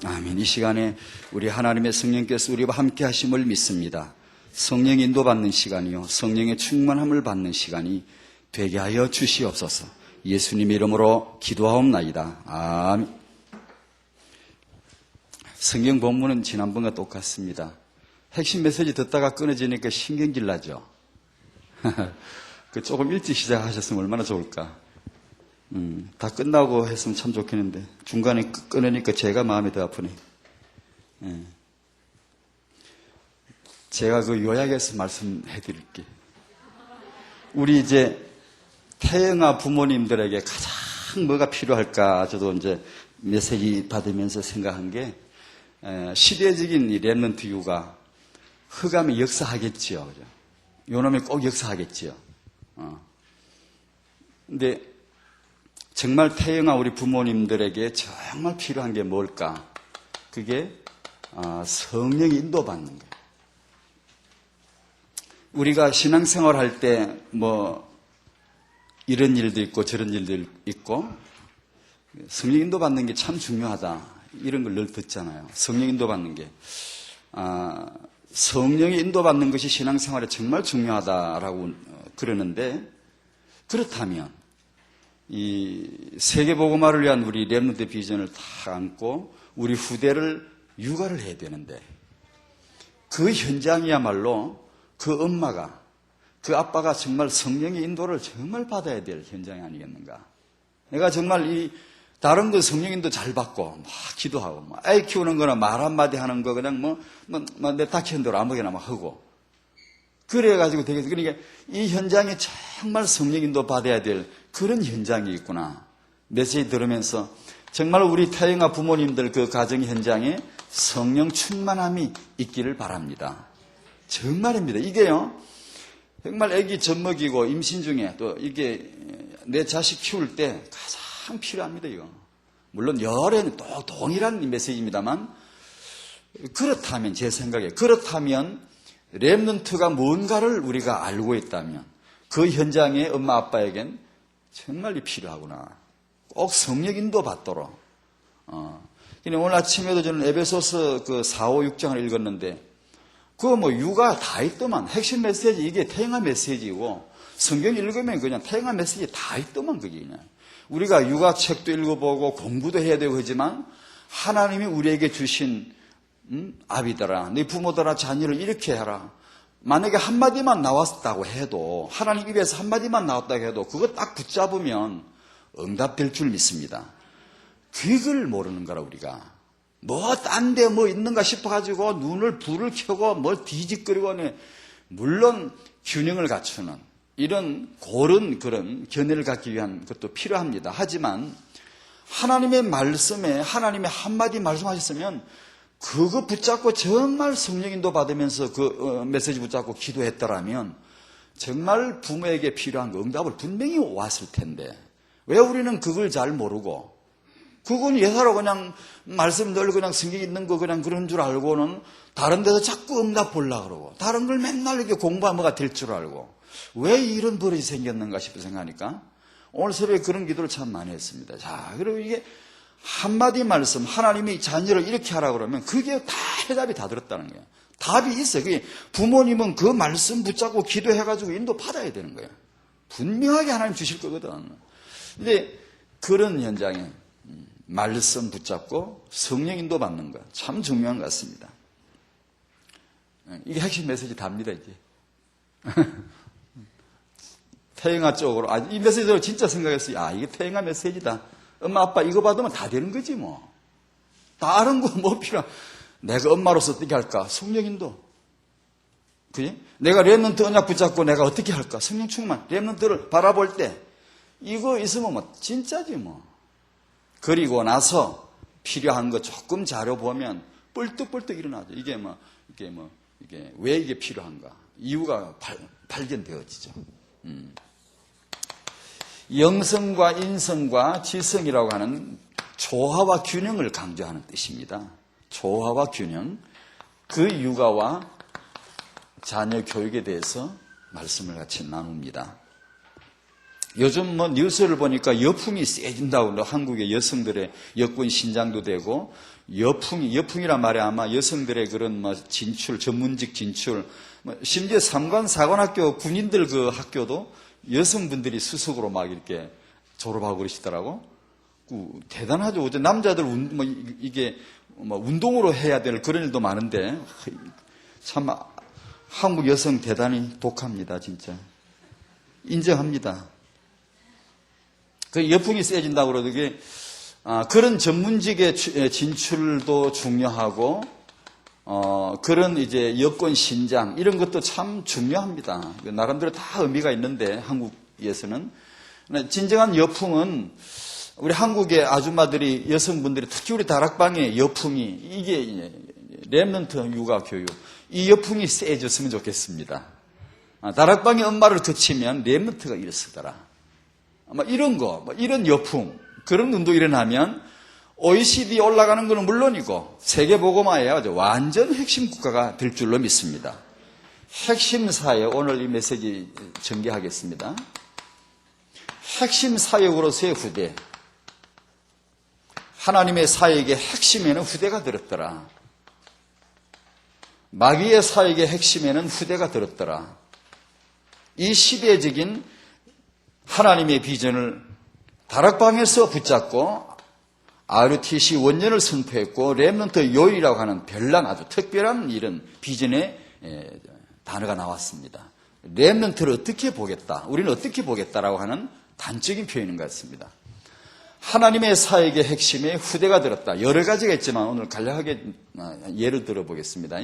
아멘. 이 시간에 우리 하나님의 성령께서 우리와 함께 하심을 믿습니다. 성령 인도받는 시간이요, 성령의 충만함을 받는 시간이 되게 하여 주시옵소서. 예수님의 이름으로 기도하옵나이다. 아멘. 성경 본문은 지난번과 똑같습니다. 핵심 메시지 듣다가 끊어지니까 신경질 나죠. 조금 일찍 시작하셨으면 얼마나 좋을까. 다 끝나고 했으면 참 좋겠는데 중간에 끊으니까 제가 마음이 더 아프네. 제가 그 요약해서 말씀해 드릴게요. 우리 이제 태영아 부모님들에게 가장 뭐가 필요할까, 저도 이제 메시지 받으면서 생각한 게, 시대적인 이 렘넌트 유가 흑암이 역사하겠지요. 그죠? 요놈이 꼭 역사하겠지요. 근데 정말 태영아 우리 부모님들에게 정말 필요한 게 뭘까? 그게 성령이 인도받는 거예요. 우리가 신앙생활 할 때 뭐 이런 일도 있고 저런 일도 있고 성령 인도받는 게 참 중요하다, 이런 걸 늘 듣잖아요. 성령 인도받는 게 성령이 인도받는 것이 신앙생활에 정말 중요하다라고 그러는데, 그렇다면 이 세계복음화를 위한 우리 렘넌트 비전을 다 안고 우리 후대를 육아를 해야 되는데, 그 현장이야말로 그 엄마가, 그 아빠가 정말 성령의 인도를 정말 받아야 될 현장이 아니겠는가. 내가 정말 이 다른 거 성령 인도 잘 받고 막 기도하고 뭐 아이 키우는 거나 말 한마디 하는 거 그냥 내 닥치는 대로 아무거나 막 하고 그래가지고 되겠어. 그러니까 이 현장에 정말 성령 인도 받아야 될 그런 현장이 있구나. 메시지 들으면서 정말 우리 태영아 부모님들 그 가정 현장에 성령 충만함이 있기를 바랍니다. 정말입니다. 이게요, 정말 아기 젖먹이고 임신 중에 또 이게 내 자식 키울 때 가장 필요합니다. 이거 물론 여러 또 동일한 메시지입니다만, 그렇다면 제 생각에 그렇다면 렘넌트가 뭔가를 우리가 알고 있다면 그 현장에 엄마 아빠에겐 정말 필요하구나. 꼭 성령 인도 받도록. 오늘 아침에도 저는 에베소서 그 4, 5, 6장을 읽었는데, 그거 뭐 육아 다 있더만. 핵심 메시지 이게 태영아 메시지고, 성경 읽으면 그냥 태영아 메시지 다 있더만, 그게 그냥. 우리가 육아 책도 읽어보고 공부도 해야 되고 하지만, 하나님이 우리에게 주신 아비들아, 네 부모들아 자녀를 이렇게 해라. 만약에 한마디만 나왔다고 해도, 하나님 입에서 한마디만 나왔다고 해도 그거 딱 붙잡으면 응답될 줄 믿습니다. 그걸 모르는 거라. 우리가 뭐 딴 데 뭐 있는가 싶어가지고 눈을 불을 켜고 뭘 뒤집거리고, 물론 균형을 갖추는 이런 고른 그런 견해를 갖기 위한 것도 필요합니다. 하지만 하나님의 말씀에 하나님의 한마디 말씀하셨으면 그거 붙잡고 정말 성령 인도 받으면서 그 메시지 붙잡고 기도했더라면 정말 부모에게 필요한 그 응답을 분명히 왔을 텐데, 왜 우리는 그걸 잘 모르고, 그건 예사로 그냥 말씀 늘 그냥 성경 있는 거 그냥 그런 줄 알고는 다른 데서 자꾸 응답 보려고 그러고, 다른 걸 맨날 이렇게 공부하면 뭐가 될 줄 알고, 왜 이런 버릇이 생겼는가 싶어 생각하니까 오늘 새벽에 그런 기도를 참 많이 했습니다. 자, 그리고 이게 한마디 말씀, 하나님이 자녀를 이렇게 하라 그러면 그게 다 해답이 다 들었다는 거예요. 답이 있어요. 그게 부모님은 그 말씀 붙잡고 기도해가지고 인도 받아야 되는 거예요. 분명하게 하나님 주실 거거든. 근데 그런 현장에 말씀 붙잡고 성령 인도 받는 거 참 중요한 것 같습니다. 이게 핵심 메시지 답니다, 이제. 태영아 쪽으로. 이 메시지로 진짜 생각했어요. 이게 태영아 메시지다. 엄마, 아빠 이거 받으면 다 되는 거지, 뭐. 다른 거 뭐 필요한. 내가 엄마로서 어떻게 할까? 성령 인도. 그지? 내가 렘넌트 언약 붙잡고 내가 어떻게 할까? 성령 충만. 렘넌트를 바라볼 때, 이거 있으면 뭐, 진짜지, 뭐. 그리고 나서 필요한 거 조금 자료 보면 뻘떡뻘떡 일어나죠. 이게 왜 이게 필요한가? 이유가 발견되어지죠. 영성과 인성과 지성이라고 하는 조화와 균형을 강조하는 뜻입니다. 조화와 균형. 그 육아와 자녀 교육에 대해서 말씀을 같이 나눕니다. 요즘 뭐 뉴스를 보니까 여풍이 세진다고 한국의 여성들의 여권 신장도 되고 여풍이란 말이 아마 여성들의 그런 뭐 진출, 전문직 진출, 심지어 삼관사관학교 군인들 그 학교도 여성분들이 수석으로 막 이렇게 졸업하고 그러시더라고. 대단하죠. 어제 남자들 이게 운동으로 해야 될 그런 일도 많은데 참 한국 여성 대단히 독합니다, 진짜. 인정합니다. 그 여풍이 세진다고 그러도 그게 그런 전문직의 진출도 중요하고 그런 이제 여권 신장 이런 것도 참 중요합니다. 나름대로 다 의미가 있는데 한국에서는 진정한 여풍은 우리 한국의 아줌마들이 여성분들이 특히 우리 다락방의 여풍이 이게 렘넌트 육아 교육 이 여풍이 세졌으면 좋겠습니다. 다락방의 엄마를 거치면 렘넌트가 일어서더라. 이런 거, 이런 여풍 그런 운동이 일어나면 OECD 올라가는 것은 물론이고 세계보고마에 완전 핵심 국가가 될 줄로 믿습니다. 핵심 사역, 오늘 이 메시지 전개하겠습니다. 핵심 사역으로서의 후대. 하나님의 사역의 핵심에는 후대가 들었더라. 마귀의 사역의 핵심에는 후대가 들었더라. 이 시대적인 하나님의 비전을 다락방에서 붙잡고 RUTC 원년을 선포했고 렘넌트 요일이라고 하는 별난 아주 특별한 이런 비전의 단어가 나왔습니다. 렘넌트를 어떻게 보겠다, 우리는 어떻게 보겠다라고 하는 단적인 표현인 것 같습니다. 하나님의 사역의 핵심에 후대가 들었다. 여러 가지가 있지만 오늘 간략하게 예를 들어보겠습니다.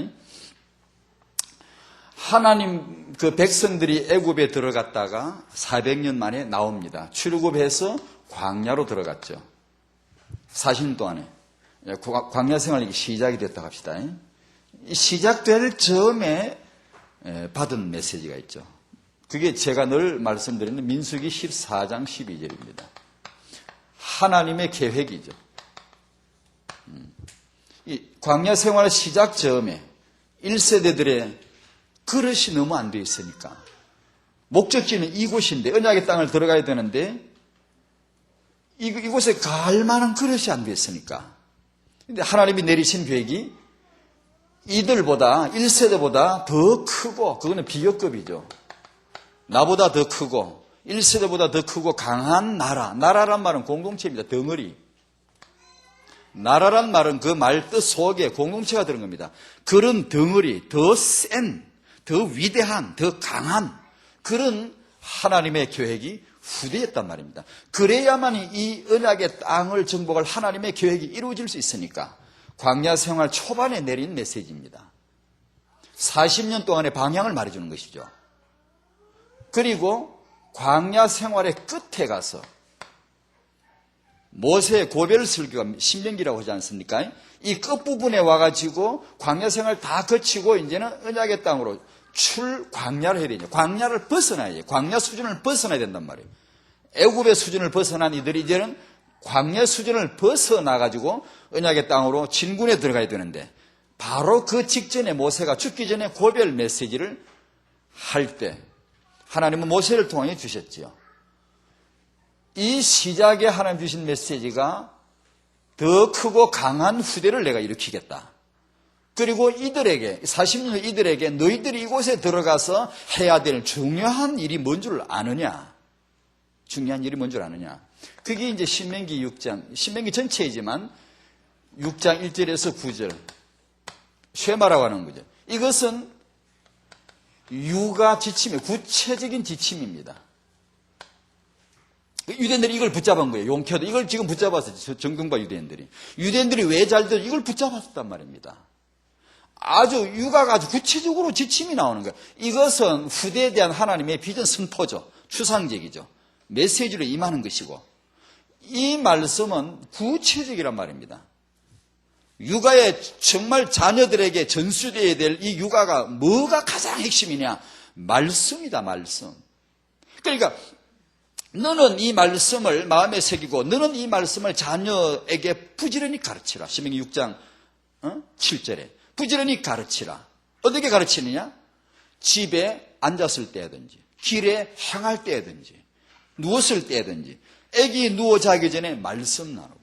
하나님 그 백성들이 애굽에 들어갔다가 400년 만에 나옵니다. 출애굽해서 광야로 들어갔죠. 40년 동안에 광야 생활이 시작이 됐다고 합시다. 시작될 즈음에 받은 메시지가 있죠. 그게 제가 늘 말씀드리는 민수기 14장 12절입니다. 하나님의 계획이죠. 이 광야 생활 시작 즈음에 1세대들의 그릇이 너무 안 돼 있으니까 목적지는 이곳인데 언약의 땅을 들어가야 되는데 이곳에 갈 만한 그릇이 안 돼 있으니까 근데 하나님이 내리신 계획이 이들보다 1세대보다 더 크고 그거는 비교급이죠. 나보다 더 크고 1세대보다 더 크고 강한 나라란 말은 공동체입니다. 덩어리. 나라란 말은 그 말 뜻 속에 공동체가 들은 겁니다. 그런 덩어리, 더 센, 더 위대한, 더 강한 그런 하나님의 계획이 후대였단 말입니다. 그래야만 이 언약의 땅을 정복할 하나님의 계획이 이루어질 수 있으니까 광야 생활 초반에 내린 메시지입니다. 40년 동안의 방향을 말해주는 것이죠. 그리고 광야 생활의 끝에 가서 모세의 고별 설교가 신명기라고 하지 않습니까? 이 끝부분에 와가지고 광야 생활 다 거치고 이제는 언약의 땅으로 광야를 해야 되죠. 광야를 벗어나야지. 광야 수준을 벗어나야 된단 말이에요. 애굽의 수준을 벗어난 이들이 이제는 광야 수준을 벗어나가지고 언약의 땅으로 진군에 들어가야 되는데 바로 그 직전에 모세가 죽기 전에 고별 메시지를 할 때 하나님은 모세를 통해 주셨지요. 이 시작에 하나님 주신 메시지가 더 크고 강한 후대를 내가 일으키겠다. 그리고 이들에게 40년 이들에게 너희들이 이곳에 들어가서 해야 될 중요한 일이 뭔 줄 아느냐. 중요한 일이 뭔 줄 아느냐. 그게 이제 신명기 6장, 신명기 전체이지만 6장 1절에서 9절 쉐마라고 하는 거죠. 이것은 육아 지침이에요. 구체적인 지침입니다. 유대인들이 이걸 붙잡은 거예요. 용케도 이걸 지금 붙잡았어요. 정금과 유대인들이. 유대인들이 왜 잘 돼? 이걸 붙잡았단 말입니다. 아주 육아가 아주 구체적으로 지침이 나오는 거예요. 이것은 후대에 대한 하나님의 비전 선포죠. 추상적이죠. 메시지로 임하는 것이고 이 말씀은 구체적이란 말입니다. 육아에 정말 자녀들에게 전수되어야 될 이 육아가 뭐가 가장 핵심이냐? 말씀이다, 말씀. 그러니까 너는 이 말씀을 마음에 새기고 너는 이 말씀을 자녀에게 부지런히 가르치라. 신명기 6장 7절에 부지런히 가르치라. 어떻게 가르치느냐? 집에 앉았을 때든지 길에 행할 때든지 누웠을 때든지, 애기 누워 자기 전에 말씀 나누고,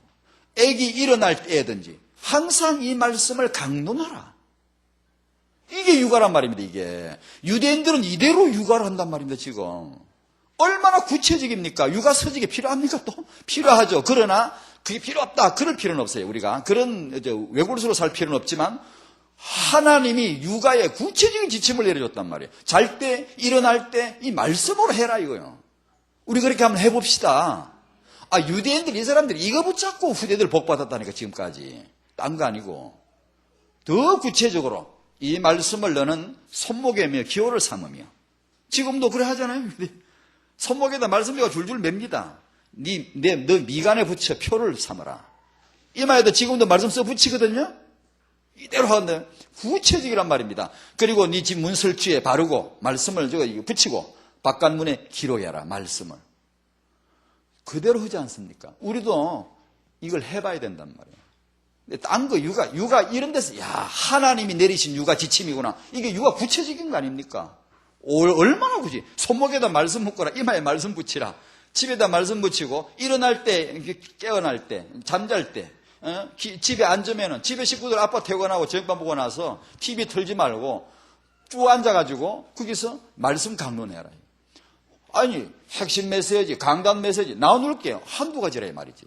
애기 일어날 때든지 항상 이 말씀을 강론하라. 이게 육아란 말입니다. 이게 유대인들은 이대로 육아를 한단 말입니다. 지금 얼마나 구체적입니까? 육아 서적이 필요합니까? 또 필요하죠. 그러나 그게 필요 없다. 그럴 필요는 없어요. 우리가 그런 외골수로 살 필요는 없지만 하나님이 육아에 구체적인 지침을 내려줬단 말이에요. 잘 때, 일어날 때 이 말씀으로 해라 이거요. 우리 그렇게 한번 해봅시다. 유대인들, 이 사람들이 이거 붙잡고 후대들 복 받았다니까, 지금까지. 딴 거 아니고. 더 구체적으로 이 말씀을 너는 손목에 며 기호를 삼으며. 지금도 그래 하잖아요. 손목에다 말씀표가 줄줄 맵니다. 너 미간에 붙여 표를 삼아라. 이 말에도 지금도 말씀 써 붙이거든요. 이대로 하는데 구체적이란 말입니다. 그리고 네 집 문설주에 바르고 말씀을 붙이고 바깥문에 기록해라. 말씀을. 그대로 하지 않습니까? 우리도 이걸 해봐야 된단 말이에요. 딴 거 육아 이런 데서 하나님이 내리신 육아 지침이구나. 이게 육아 구체적인 거 아닙니까? 얼마나 굳이 손목에다 말씀 묶어라. 이마에 말씀 붙이라. 집에다 말씀 붙이고 일어날 때, 깨어날 때, 잠잘 때, 집에 앉으면은 집에 식구들 아빠 퇴근하고 저녁밥 먹고 나서 TV 틀지 말고 쭉 앉아가지고 거기서 말씀 강론해라. 아니 핵심 메시지, 강단 메시지 나눠놓을게요. 한두 가지라 이 말이지.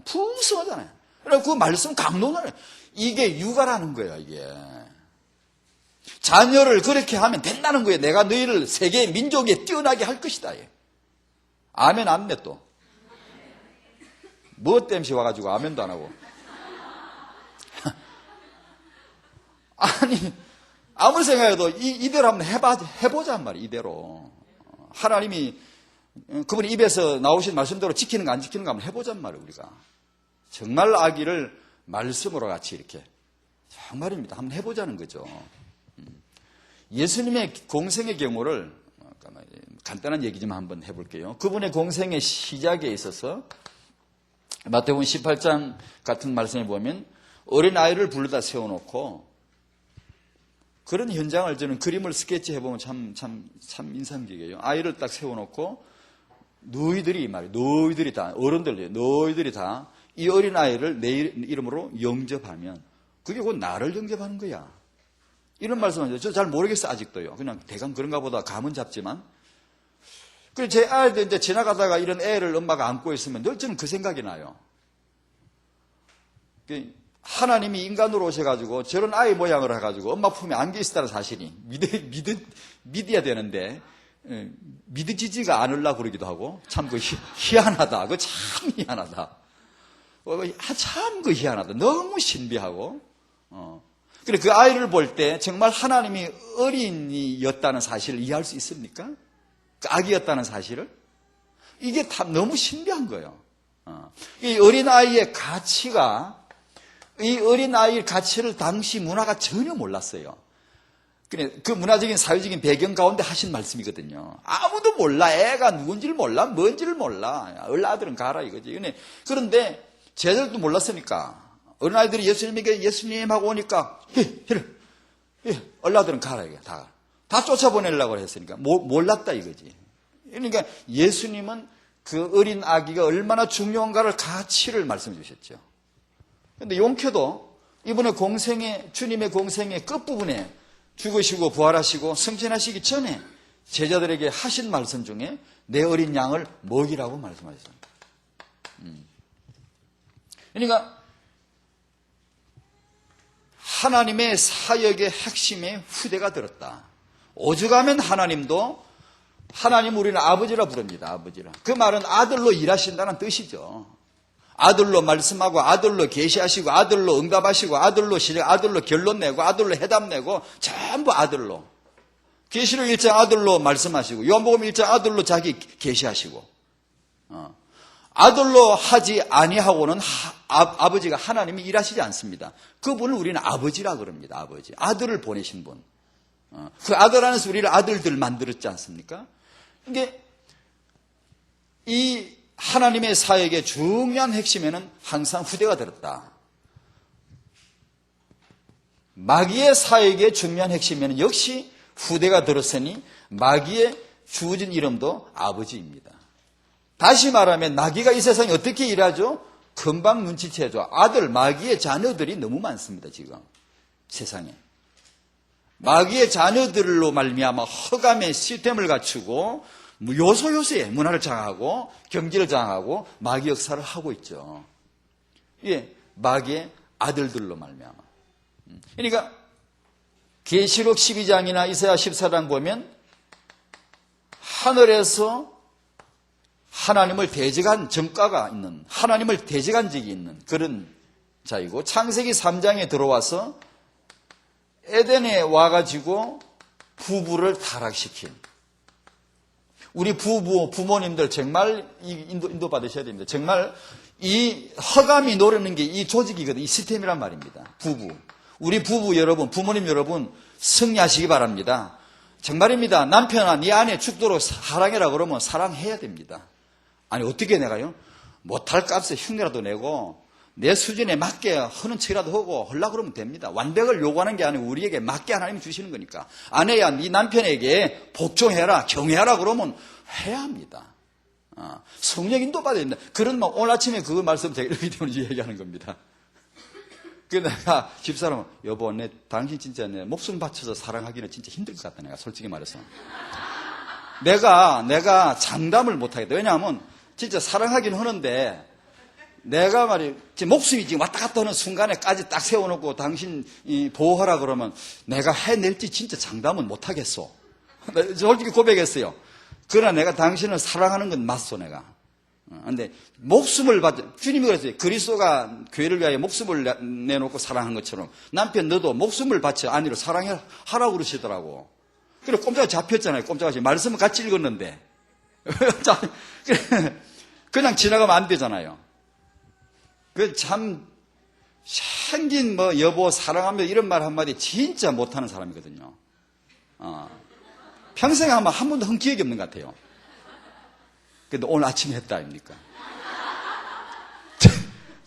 풍성하잖아요. 그래서 그 말씀 강론하래. 이게 육아라는 거예요. 이게 자녀를 그렇게 하면 된다는 거예요. 내가 너희를 세계 민족에 뛰어나게 할 것이다. 아멘 안네 또. 뭐 땜시 와가지고 아멘도 안 하고. 아니 아무리 생각해도 이대로 한번 해보자 말이에요. 이대로. 하나님이 그분이 입에서 나오신 말씀대로 지키는 거 안 지키는 거 한번 해보잔 말이에요. 우리가. 정말 아기를 말씀으로 같이 이렇게. 정말입니다. 한번 해보자는 거죠. 예수님의 공생의 경우를 간단한 얘기 좀 한번 해볼게요. 그분의 공생의 시작에 있어서 마태복음 18장 같은 말씀에 보면 어린아이를 불러다 세워놓고 그런 현장을 저는 그림을 스케치 해보면 참 인상적이에요. 아이를 딱 세워놓고 너희들이 말이에요. 너희들이 다 어른들 너희들이 다 이 어린아이를 내 이름으로 영접하면 그게 곧 나를 영접하는 거야. 이런 말씀을 저 잘 모르겠어요. 아직도요. 그냥 대강 그런가 보다 감은 잡지만 그리고 제 아이들 이제 지나가다가 이런 애를 엄마가 안고 있으면 늘 저는 그 생각이 나요. 하나님이 인간으로 오셔가지고 저런 아이 모양을 해가지고 엄마 품에 안겨 있었다는 사실이 믿어야 되는데 믿어지지가 않으려고 그러기도 하고 참 그 희한하다. 그 참 희한하다. 참 그 희한하다. 너무 신비하고 그래 그 아이를 볼 때 정말 하나님이 어린이였다는 사실을 이해할 수 있습니까? 그 아기였다는 사실을? 이게 다 너무 신비한 거예요. 이 어린아이의 가치가 이 어린아이의 가치를 당시 문화가 전혀 몰랐어요. 그 문화적인 사회적인 배경 가운데 하신 말씀이거든요. 아무도 몰라. 애가 누군지를 몰라. 뭔지를 몰라. 얼라들은 가라 이거지. 그런데 제자들도 몰랐으니까 어린아이들이 예수님하고 오니까 얼라들은 가라 이게 다 쫓아보내려고 했으니까 몰랐다 이거지. 그러니까 예수님은 그 어린 아기가 얼마나 중요한가를 가치를 말씀해 주셨죠. 그런데 용케도 이번에 주님의 공생의 끝부분에 죽으시고 부활하시고 승천하시기 전에 제자들에게 하신 말씀 중에 내 어린 양을 먹이라고 말씀하셨습니다. 그러니까 하나님의 사역의 핵심에 후대가 들었다. 오죽하면 하나님 우리는 아버지라 부릅니다. 아버지라. 그 말은 아들로 일하신다는 뜻이죠. 아들로 말씀하고 아들로 계시하시고 아들로 응답하시고 아들로 결론 내고 아들로 해답 내고 전부 아들로. 계시록 1장 아들로 말씀하시고 요한복음 1장 아들로 자기 계시하시고 아들로 하지 아니하고는 아버지가 하나님이 일하시지 않습니다. 그분을 우리는 아버지라 그럽니다. 아버지. 아들을 보내신 분. 그 아들 안에서 우리를 아들들 만들었지 않습니까? 이게 이 하나님의 사역의 중요한 핵심에는 항상 후대가 들었다. 마귀의 사역의 중요한 핵심에는 역시 후대가 들었으니 마귀의 주어진 이름도 아버지입니다. 다시 말하면 마귀가 이 세상에 어떻게 일하죠? 금방 눈치채죠. 아들, 마귀의 자녀들이 너무 많습니다, 지금. 세상에. 마귀의 자녀들로 말미암아 허감의 시스템을 갖추고 요소요소에 문화를 장악하고 경제를 장악하고 마귀 역사를 하고 있죠. 예, 마귀의 아들들로 말미암아. 그러니까 계시록 12장이나 이사야 14장 보면 하늘에서 하나님을 대적한 전과가 있는, 하나님을 대적한 적이 있는 그런 자이고, 창세기 3장에 들어와서 에덴에 와가지고 부부를 타락시킨, 우리 부모님들 정말 인도 받으셔야 됩니다. 정말 이 허감이 노리는 게 이 조직이거든요. 이 시스템이란 말입니다. 우리 부부 여러분, 부모님 여러분 승리하시기 바랍니다. 정말입니다. 남편아, 네 아내 죽도록 사랑해라 그러면 사랑해야 됩니다. 아니, 어떻게 내가요? 못할 값에 흉내라도 내고 내 수준에 맞게 하는 척이라도 하고 하려고 그러면 됩니다. 완벽을 요구하는 게 아니고 우리에게 맞게 하나님이 주시는 거니까. 아내야, 네 남편에게 복종해라, 경외하라 그러면 해야 합니다. 성령 인도 받아야 된다. 그런 오늘 아침에 그 말씀 제가 이렇게 때문에 얘기하는 겁니다. 그 내가 집사람, 여보, 당신 진짜 내 목숨 바쳐서 사랑하기는 진짜 힘들 것 같다. 내가 솔직히 말해서. 내가 장담을 못 하겠다. 왜냐하면 진짜 사랑하긴 하는데 내가 말이 목숨이 지금 왔다 갔다 하는 순간에까지 딱 세워놓고 당신 보호하라 그러면 내가 해낼지 진짜 장담은 못 하겠어. 솔직히 고백했어요. 그러나 내가 당신을 사랑하는 건 맞소, 내가. 근데 목숨을 바쳐, 주님이 그랬어요. 그리스도가 교회를 위하여 목숨을 내놓고 사랑한 것처럼 남편 너도 목숨을 바쳐 아내를 사랑하라고 그러시더라고. 그래 꼼짝이 잡혔잖아요. 꼼짝이 말씀을 같이 읽었는데 그냥 지나가면 안 되잖아요. 그 참 생긴 여보 사랑하며 이런 말 한마디 진짜 못하는 사람이거든요. 평생에 아마 한 번도 한 기억이 없는 것 같아요. 근데 오늘 아침에 했다 아닙니까?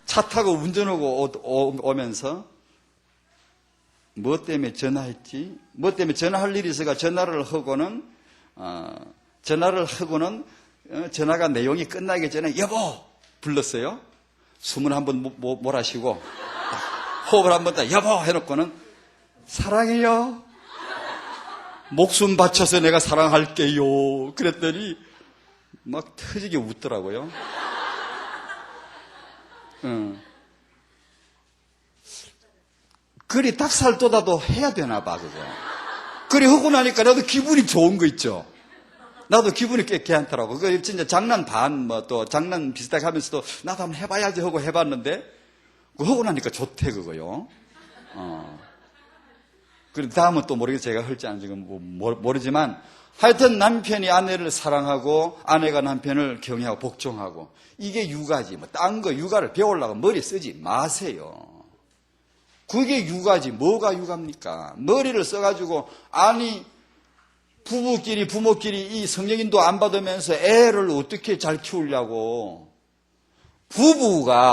차 타고 운전하고 오면서 뭐 때문에 전화했지? 뭐 때문에 전화할 일이 있어가 전화를 하고는 전화가 내용이 끝나기 전에 여보 불렀어요. 숨을 한번 몰아쉬고 호흡을 한번 딱 여보 해놓고는 사랑해요. 목숨 바쳐서 내가 사랑할게요. 그랬더니 막 터지게 웃더라고요. 그리 닭살 돋아도 해야 되나 봐, 그거. 그리 하고 나니까 나도 기분이 좋은 거 있죠. 나도 기분이 꽤 괜찮더라고. 그 진짜 장난 반, 또 장난 비슷하게 하면서도 나도 한번 해봐야지 하고 해봤는데, 그거 하고 나니까 좋대, 그거요. 그리고 다음은 또 모르겠어요. 제가 할지 안 지금 모르지만, 하여튼 남편이 아내를 사랑하고, 아내가 남편을 경외하고 복종하고, 이게 육아지. 딴 거 육아를 배우려고 머리 쓰지 마세요. 그게 육아지. 뭐가 육아입니까? 머리를 써가지고, 아니, 부모끼리 이 성령인도 안 받으면서 애를 어떻게 잘 키우려고.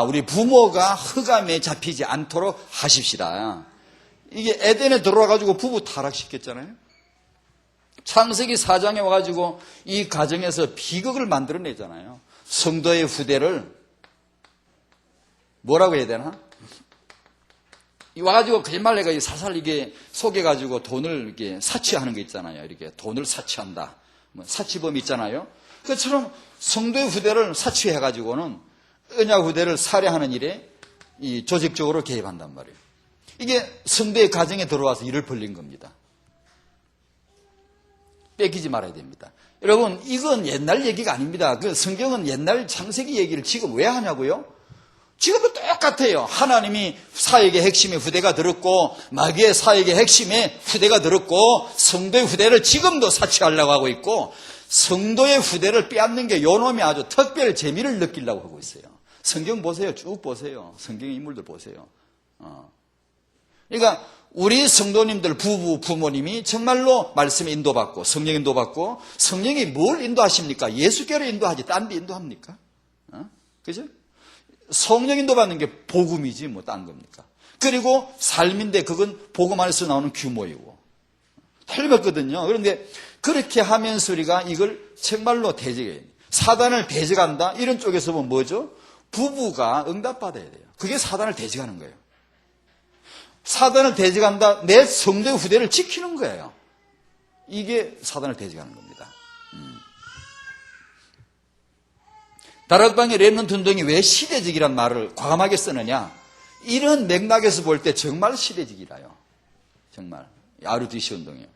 우리 부모가 흑암에 잡히지 않도록 하십시다. 이게 에덴에 들어와가지고 부부 타락시켰잖아요. 창세기 4장에 와가지고 이 가정에서 비극을 만들어내잖아요. 성도의 후대를 뭐라고 해야 되나? 와가지고 거짓말 내가 살살 이게 속여가지고 돈을 이렇게 사치하는 거 있잖아요. 이렇게 돈을 사치한다. 사치범 있잖아요. 그처럼 성도의 후대를 사치해가지고는 언약 후대를 살해하는 일에 이 조직적으로 개입한단 말이에요. 이게 성도의 가정에 들어와서 일을 벌린 겁니다. 뺏기지 말아야 됩니다. 여러분, 이건 옛날 얘기가 아닙니다. 그 성경은 옛날 창세기 얘기를 지금 왜 하냐고요? 지금도 똑같아요. 하나님이 사역의 핵심에 후대가 들었고, 마귀의 사역의 핵심에 후대가 들었고, 성도의 후대를 지금도 사치하려고 하고 있고, 성도의 후대를 빼앗는 게 요놈이 아주 특별 재미를 느끼려고 하고 있어요. 성경 보세요. 쭉 보세요. 성경의 인물들 보세요. 그러니까 우리 성도님들 부모님이 정말로 말씀에 인도받고 성령 인도받고, 성령이 뭘 인도하십니까? 예수께로 인도하지 딴 데 인도합니까? 그죠? 성령 인도받는 게 복음이지 뭐 딴 겁니까? 그리고 삶인데 그건 복음 안에서 나오는 규모이고 틀렸거든요. 그런데 그렇게 하면서 우리가 이걸 정말로 대적해야 돼요. 사단을 대적한다? 이런 쪽에서 보면 뭐죠? 부부가 응답받아야 돼요. 그게 사단을 대적하는 거예요. 사단을 대적한다? 내 성도의 후대를 지키는 거예요. 이게 사단을 대적하는 겁니다. 다락방의 렘넌트 운동이 왜 시대적이란 말을 과감하게 쓰느냐? 이런 맥락에서 볼 때 정말 시대적이라요. 정말. RUTC 운동이요.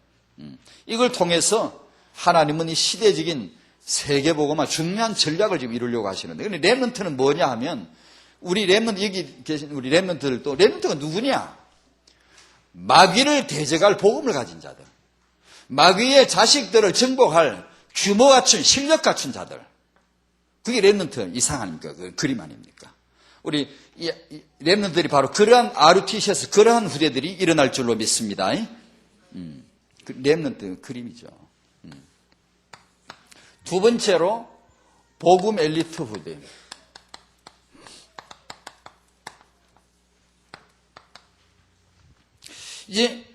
이걸 통해서 하나님은 이 시대적인 세계복음화 중요한 전략을 지금 이루려고 하시는데, 근데 렘넌트는 뭐냐 하면, 우리 렘넌트, 여기 계신 우리 렘넌트들도, 렘넌트가 누구냐? 마귀를 대적할 복음을 가진 자들. 마귀의 자식들을 정복할 규모 갖춘, 실력 갖춘 자들. 그게 렘넌트 이상 아닙니까? 그 그림 아닙니까? 우리 렘넌트들이 바로 그러한 RUTC에서 그러한 후대들이 일어날 줄로 믿습니다. 그 렘넌트 그림이죠. 두 번째로 복음 엘리트 후대. 이제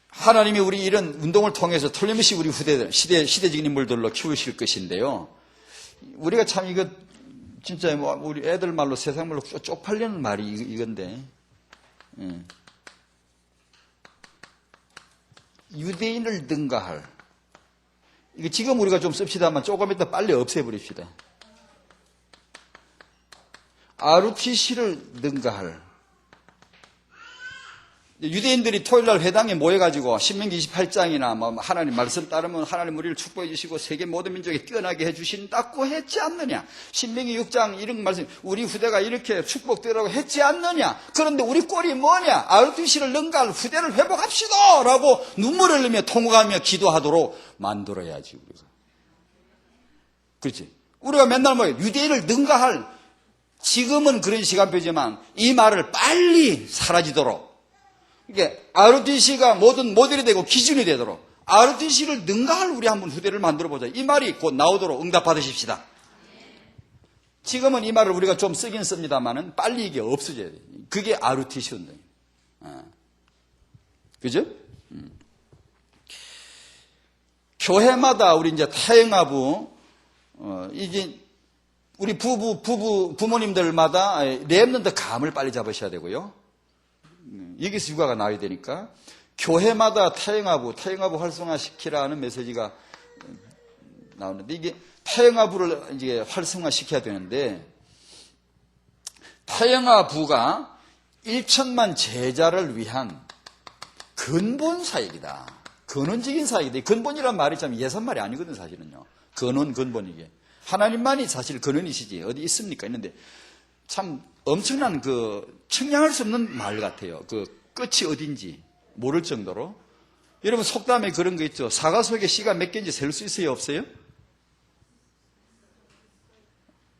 하나님이 우리 이런 운동을 통해서 틀림없이 우리 후대들, 시대적인 인물들로 키우실 것인데요. 우리가 참 이거 진짜 뭐 우리 애들 말로 세상 말로 쪽팔리는 말이 이건데, 유대인을 능가할. 이거 지금 우리가 좀 씁시다만 조금 이따 빨리 없애버립시다. RUTC를 능가할. 유대인들이 토요일날 회당에 모여가지고 신명기 28장이나 뭐 하나님 말씀 따르면 하나님 우리를 축복해 주시고 세계 모든 민족에 뛰어나게 해주신다고 했지 않느냐. 신명기 6장 이런 말씀, 우리 후대가 이렇게 축복되라고 했지 않느냐. 그런데 우리 꼴이 뭐냐. RUTC를 능가할 후대를 회복합시다 라고 눈물을 흘리며 통곡하며 기도하도록 만들어야지 우리가. 그렇지. 우리가 맨날 뭐 유대인을 능가할, 지금은 그런 시간표지만 이 말을 빨리 사라지도록, 이게 RUTC가 모든 모델이 되고 기준이 되도록 RUTC를 능가할 우리 한번 후대를 만들어보자. 이 말이 곧 나오도록 응답 받으십시다. 지금은 이 말을 우리가 좀 쓰긴 씁니다만은 빨리 이게 없어져야 돼요. 그게 RUTC 운동이에요. 그죠? 교회마다 우리 이제 타영아부, 이제 우리 부모님들마다 렘넌트 감을 빨리 잡으셔야 되고요. 여기서 육아가 나와야 되니까 교회마다 타영아부 활성화시키라는 메시지가 나오는데, 이게 타영아부를 이제 활성화시켜야 되는데, 타영아부가 1천만 제자를 위한 근본 사역이다. 근원적인 사역이다. 근본이란 말이 참 예산말이 아니거든 사실은요. 근본 이게 하나님만이 사실 근원이시지 어디 있습니까? 있는데 참 엄청난 그 측량할 수 없는 말 같아요. 그 끝이 어딘지 모를 정도로. 여러분 속담에 그런 거 있죠. 사과 속에 씨가 몇 개인지 셀 수 있어요? 없어요?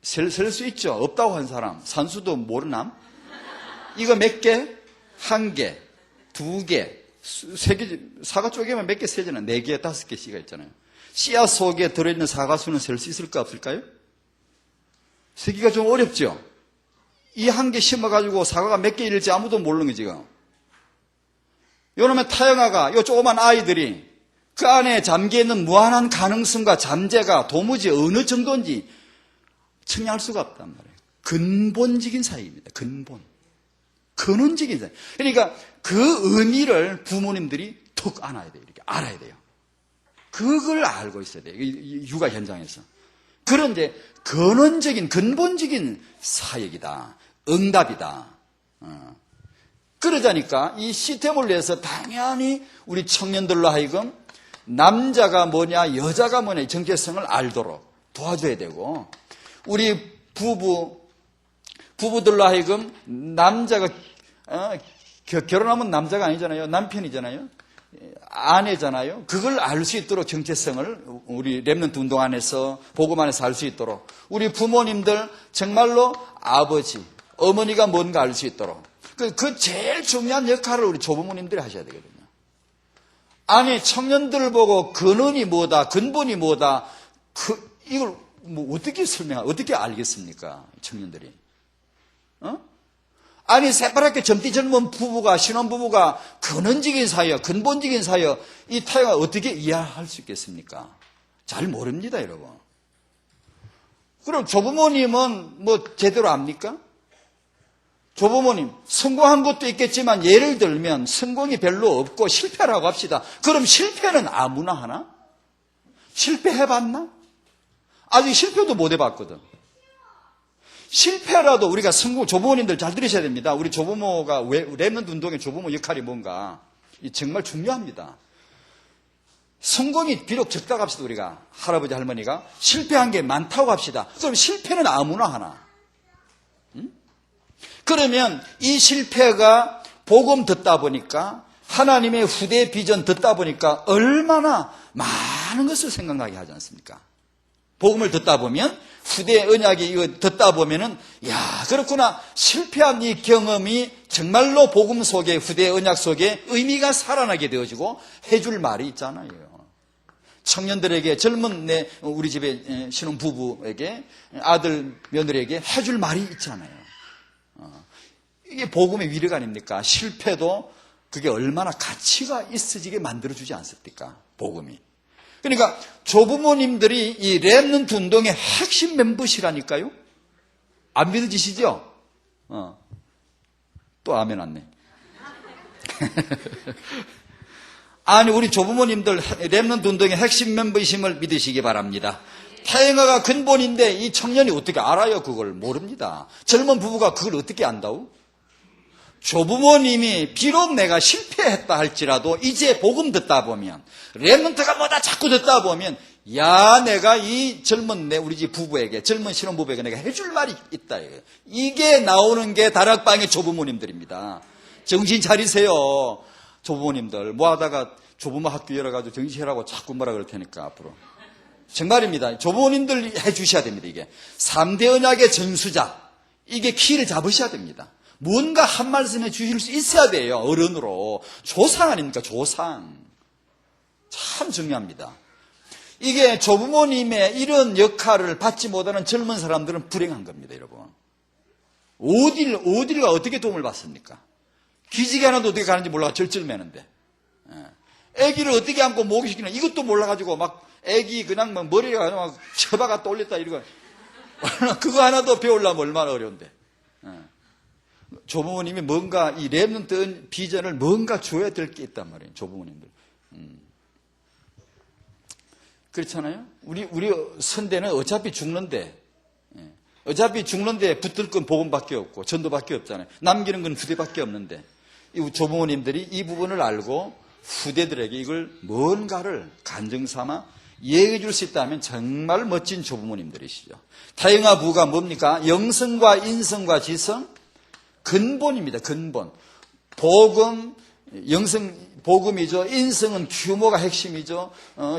셀 수 있죠. 없다고 한 사람 산수도 모르남? 이거 몇 개? 한 개, 두 개, 세 개. 사과 쪼개면 몇 개 세잖아요. 네 개, 다섯 개 씨가 있잖아요. 씨앗 속에 들어있는 사과수는 셀 수 있을까 없을까요? 세기가 좀 어렵죠. 이 한 개 심어가지고 사과가 몇 개 일지 아무도 모르는 게 지금. 요놈의 타영아가, 요 조그만 아이들이 그 안에 잠겨있는 무한한 가능성과 잠재가 도무지 어느 정도인지 측량할 수가 없단 말이에요. 근본적인 사역입니다. 근원적인 사역. 그러니까 그 의미를 부모님들이 툭 안아야 돼요. 이렇게 알아야 돼요. 그걸 알고 있어야 돼요. 육아 현장에서. 그런데 근본적인 사역이다. 응답이다. 그러자니까 이 시스템을 위해서 당연히 우리 청년들로 하여금 남자가 뭐냐 여자가 뭐냐 정체성을 알도록 도와줘야 되고, 우리 부부들로 하여금 남자가 결혼하면 남자가 아니잖아요. 남편이잖아요. 아내잖아요. 그걸 알 수 있도록 정체성을 우리 렘넌트 운동 안에서 복음 안에서 알 수 있도록, 우리 부모님들 정말로 아버지, 어머니가 뭔가 알 수 있도록 그 제일 중요한 역할을 우리 조부모님들이 하셔야 되거든요. 아니 청년들을 보고 근원이 뭐다, 근본이 뭐다, 이걸 뭐 어떻게 어떻게 알겠습니까? 청년들이. 아니 새파랗게 젊디 젊은 부부가, 신혼부부가 근원적인 사역, 근본적인 사역, 이 타협을 어떻게 이해할 수 있겠습니까? 잘 모릅니다, 여러분. 그럼 조부모님은 뭐 제대로 압니까? 조부모님, 성공한 것도 있겠지만 예를 들면 성공이 별로 없고 실패라고 합시다. 그럼 실패는 아무나 하나? 실패해봤나? 아직 실패도 못 해봤거든. 실패라도 우리가 조부모님들 잘 들으셔야 됩니다. 우리 조부모가 렘넌트 운동의 조부모 역할이 뭔가 정말 중요합니다. 성공이 비록 적다고 합시다. 우리가 할아버지 할머니가 실패한 게 많다고 합시다. 그럼 실패는 아무나 하나? 그러면 이 실패가 복음 듣다 보니까 하나님의 후대 비전 듣다 보니까 얼마나 많은 것을 생각나게 하지 않습니까? 복음을 듣다 보면 후대 언약이 이거 듣다 보면은 야 그렇구나 실패한 이 경험이 정말로 복음 속에 후대 언약 속에 의미가 살아나게 되어지고 해줄 말이 있잖아요. 청년들에게 젊은 우리 집에 신혼 부부에게 아들 며느리에게 해줄 말이 있잖아요. 이게 복음의 위력 아닙니까? 실패도 그게 얼마나 가치가 있어지게 만들어주지 않습니까? 복음이. 그러니까 조부모님들이 이 렘넌트 운동의 핵심 멤버시라니까요. 안 믿어지시죠? 또 아멘 안네. 아니 우리 조부모님들 렘넌트 운동의 핵심 멤버이심을 믿으시기 바랍니다. 태영아가 근본인데 이 청년이 어떻게 알아요? 그걸 모릅니다. 젊은 부부가 그걸 어떻게 안다고? 조부모님이 비록 내가 실패했다 할지라도 이제 복음 듣다 보면 렘넌트가 뭐다 자꾸 듣다 보면 야 내가 이 젊은 우리 집 부부에게 젊은 신혼부부에게 내가 해줄 말이 있다. 이게 나오는 게 다락방의 조부모님들입니다. 정신 차리세요. 조부모님들 뭐 하다가 조부모 학교 열어가지고 정신 차리라고 자꾸 뭐라 그럴 테니까 앞으로. 정말입니다. 조부모님들 해주셔야 됩니다. 이게 3대 언약의 전수자 이게 키를 잡으셔야 됩니다. 뭔가 한 말씀해 주실 수 있어야 돼요. 어른으로. 조상 아닙니까? 조상. 참 중요합니다. 이게 조부모님의 이런 역할을 받지 못하는 젊은 사람들은 불행한 겁니다. 여러분. 어디가 어떻게 도움을 받습니까? 기지개 하나도 어떻게 가는지 몰라가 절절매는데. 애기를 어떻게 안고 목욕시키나 이것도 몰라가지고 막 애기 그냥 막 머리가 막 처박아 떠올렸다 이러고 그거 하나도 배우려면 얼마나 어려운데. 조부모님이 뭔가 이 렘넌트 비전을 뭔가 줘야 될 게 있단 말이에요. 조부모님들. 그렇잖아요. 우리 선대는 어차피 죽는데 붙들 건 복음밖에 없고 전도밖에 없잖아요. 남기는 건 후대밖에 없는데 이 조부모님들이 이 부분을 알고 후대들에게 이걸 뭔가를 간증삼아 얘기해 줄 수 있다면 정말 멋진 조부모님들이시죠. 타영아 부가 뭡니까? 영성과 인성과 지성 근본입니다. 근본. 복음, 복음이죠. 인성은 규모가 핵심이죠.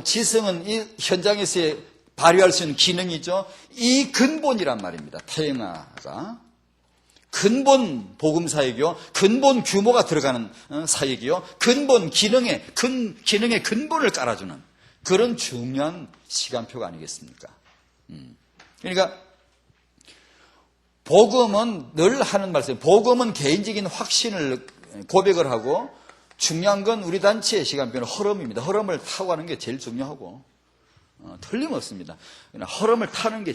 지성은 이 현장에서 발휘할 수 있는 기능이죠. 이 근본이란 말입니다. 태영아가. 근본 복음 사역이요. 근본 규모가 들어가는 사역이요. 근본 기능의 근본을 깔아주는 그런 중요한 시간표가 아니겠습니까? 그러니까 복음은 늘 하는 말씀. 복음은 개인적인 확신을 고백을 하고 중요한 건 우리 단체의 시간표는 흐름입니다. 흐름을 타고 가는 게 제일 중요하고 틀림없습니다. 흐름을 타는 게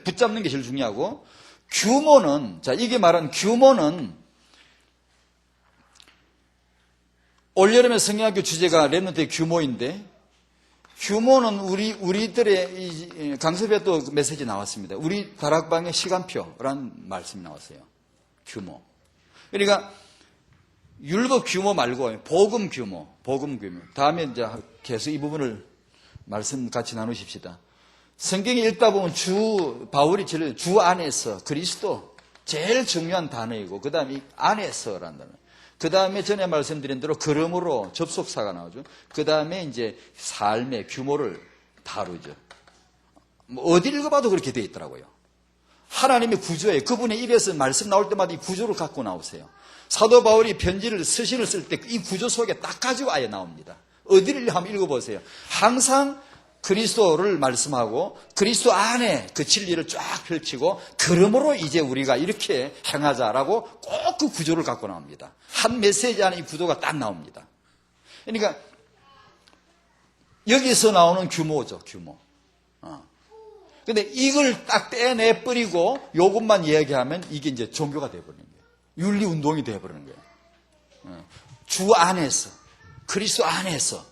붙잡는 게 제일 중요하고 규모는 이게 말한 규모는 올여름에 성경학교 주제가 렘넌트의 규모인데 규모는 우리들의 강섭에 또 메시지 나왔습니다. 우리 다락방의 시간표라는 말씀이 나왔어요. 규모. 그러니까 율법 규모 말고 복음 규모. 다음에 이제 계속 이 부분을 말씀 같이 나누십시다. 성경에 읽다 보면 바울이 주 안에서 그리스도 제일 중요한 단어이고 그 다음에 안에서라는 단어. 그 다음에 전에 말씀드린 대로 그러므로 접속사가 나오죠. 그 다음에 이제 삶의 규모를 다루죠. 어디 읽어봐도 그렇게 되어 있더라고요. 하나님의 구조예요. 그분의 입에서 말씀 나올 때마다 이 구조를 갖고 나오세요. 사도 바울이 서신을 쓸 때 이 구조 속에 딱 가지고 아예 나옵니다. 어디를 한번 읽어보세요. 항상 그리스도를 말씀하고 그리스도 안에 그 진리를 쫙 펼치고 그러므로 이제 우리가 이렇게 행하자라고 꼭 그 구조를 갖고 나옵니다. 한 메시지 안에 이 구조가 딱 나옵니다. 그러니까 여기서 나오는 규모죠. 규모. 근데 이걸 딱 떼내 버리고 요것만 이야기하면 이게 이제 종교가 되어버리는 거예요. 윤리운동이 되어버리는 거예요. 주 안에서, 그리스도 안에서.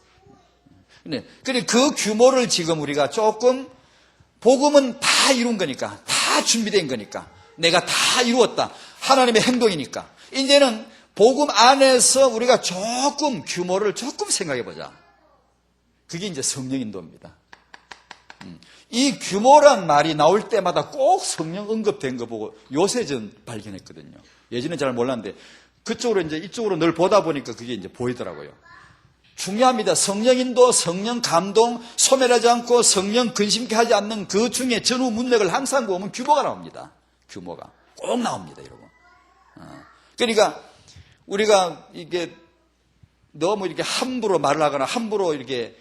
근데 그 규모를 지금 우리가 조금, 복음은 다 이룬 거니까, 다 준비된 거니까, 내가 다 이루었다. 하나님의 행동이니까. 이제는 복음 안에서 우리가 조금 규모를 조금 생각해 보자. 그게 이제 성령 인도입니다. 이 규모란 말이 나올 때마다 꼭 성령 언급된 거 보고 요새 전 발견했거든요. 예전에 잘 몰랐는데 그쪽으로 이제 이쪽으로 늘 보다 보니까 그게 이제 보이더라고요. 중요합니다. 성령 인도, 성령 감동, 소멸하지 않고 성령 근심케 하지 않는 그 중에 전후 문맥을 항상 보면 규모가 나옵니다. 규모가 꼭 나옵니다, 여러분. 그러니까 우리가 이게 너무 이렇게 함부로 말을 하거나 함부로 이렇게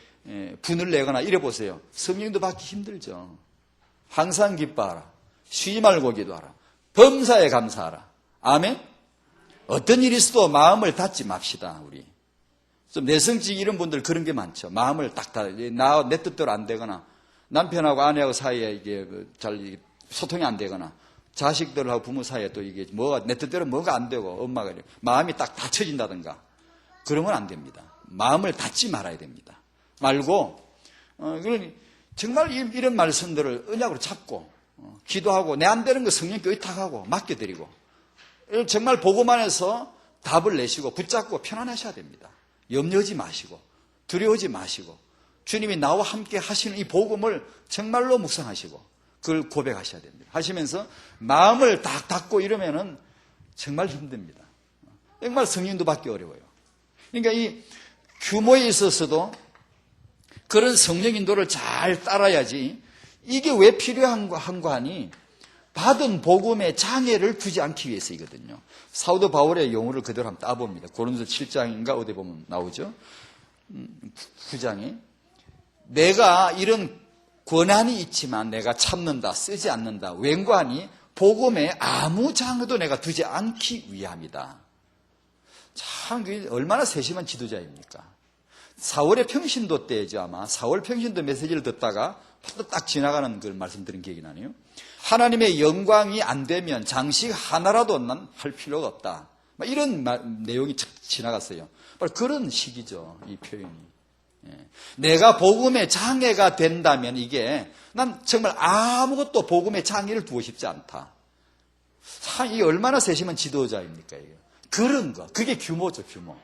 분을 내거나 이래 보세요. 성령도 받기 힘들죠. 항상 기뻐하라. 쉬지 말고 기도하라. 범사에 감사하라. 아멘? 어떤 일이 있어도 마음을 닫지 맙시다, 우리. 좀 내성적 이런 분들 그런 게 많죠. 마음을 딱 닫아. 내 뜻대로 안 되거나, 남편하고 아내하고 사이에 이게 잘 소통이 안 되거나, 자식들하고 부모 사이에 또 이게 뭐가, 내 뜻대로 뭐가 안 되고, 엄마가 이렇게 마음이 딱 닫혀진다든가, 그러면 안 됩니다. 마음을 닫지 말아야 됩니다. 말고, 정말 이런 말씀들을 언약으로 잡고, 기도하고, 내 안 되는 거 성령께 의탁하고, 맡겨드리고, 정말 복음 안에서 답을 내시고, 붙잡고 편안하셔야 됩니다. 염려하지 마시고, 두려워하지 마시고, 주님이 나와 함께 하시는 이 복음을 정말로 묵상하시고, 그걸 고백하셔야 됩니다. 하시면서 마음을 딱 닫고 이러면은 정말 힘듭니다. 정말 성령도 받기 어려워요. 그러니까 이 규모에 있어서도 그런 성령 인도를 잘 따라야지. 이게 왜 필요한 거 하니 받은 복음의 장애를 두지 않기 위해서이거든요. 사도 바울의 용어를 그대로 한번 따봅니다. 고린도서 7장인가 어디 보면 나오죠. 9장에 내가 이런 권한이 있지만 내가 참는다, 쓰지 않는다. 웬관이 복음에 아무 장애도 내가 두지 않기 위함이다. 참 얼마나 세심한 지도자입니까? 4월의 평신도 때죠. 아마 4월 평신도 메시지를 듣다가 딱 지나가는 걸 말씀드린 기억이 나네요. 하나님의 영광이 안 되면 장식 하나라도 난 할 필요가 없다. 이런 내용이 지나갔어요. 그런 식이죠. 이 표현이. 내가 복음의 장애가 된다면 이게 난 정말 아무것도 복음의 장애를 두고 싶지 않다. 참, 이 얼마나 세심한 지도자입니까? 이게. 그런 거. 그게 규모죠, 규모.